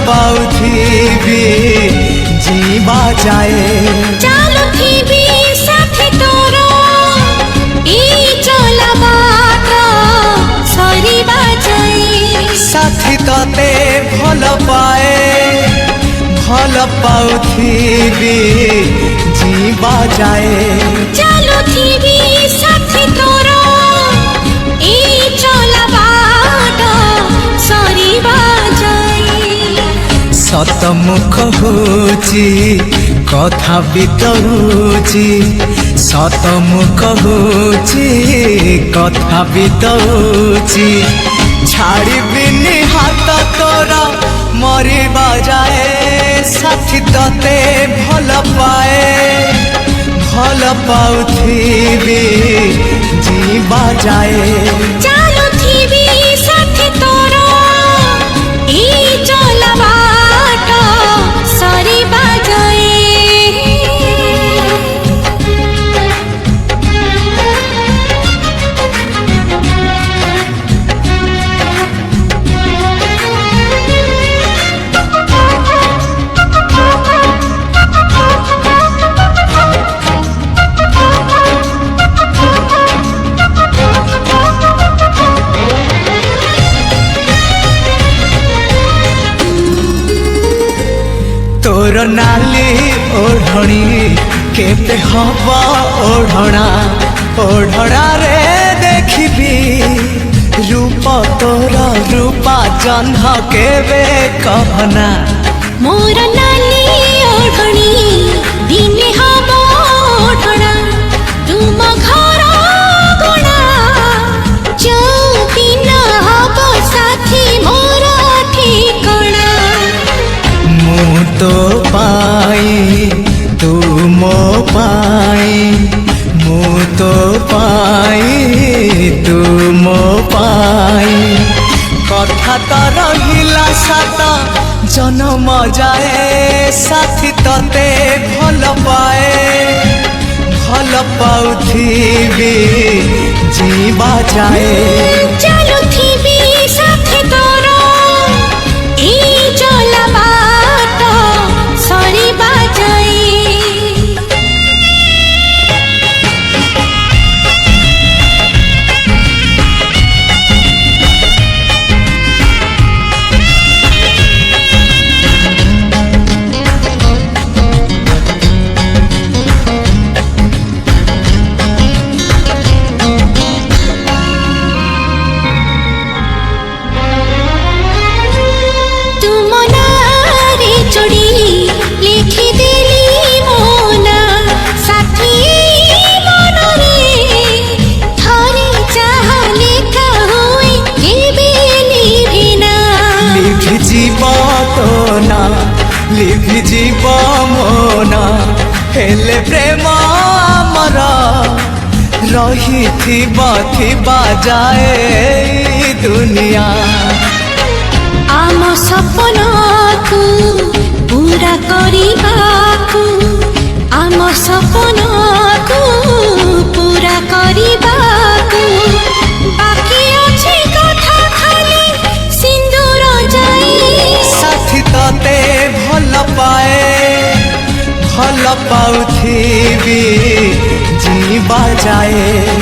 पाउथिबी जीवा जाए चालुथिबी साथी तोरो ई चला बात सरीबा जाए साथी तते भल पाए भल पाउथिबी जीवा जाए चालुथिबी साथी तोरो ई चला बात सरीबा जाए सतमुख होची कथा बितौची सतमुख होची कथा बितौची छाड़बिनी हाथ तोरा मरिबा जाए साथी तते भल पाए भल पाउथिबी जीवा जाए चालुथिबी साथी तोरो ई चला बाट सरीबा जाए तोर नाली ओढ़णी केते हवा ओढ़णा ओढ़णा रे देखबी रूप तोर रूपा जन्ह केबे कहना मोर नाली ओढ़णी दिने हब ओढ़णा तुम घर गणा चौपिन हब साथी मोर ठिकणा मु तो पाई तू मो पाई मु तो पाई तू मो पाई कथा तो रहिला सात जन्म जाए साथी तते भल पाए भल पाउथिबी जीवा जाए चालुथिबी साथी तोरो ई चला बाट सरीबा जाए तुम नारे चढ़ी लिखि देली मोना साथी मन रे थरे चाह लेखा होई केबे निभिना लिखि जीव तो ना लिखि जीव मोना हेले प्रेम आमर रही थिबा जाए ई दुनिया आम सपनाकु पूरा करिबाकु आम सपनाकु पूरा करिबाकु बाकी अछि कथा खाली सिंदूर जाए साथी तते भल पाए भल पाउथिबी जीवा जाए।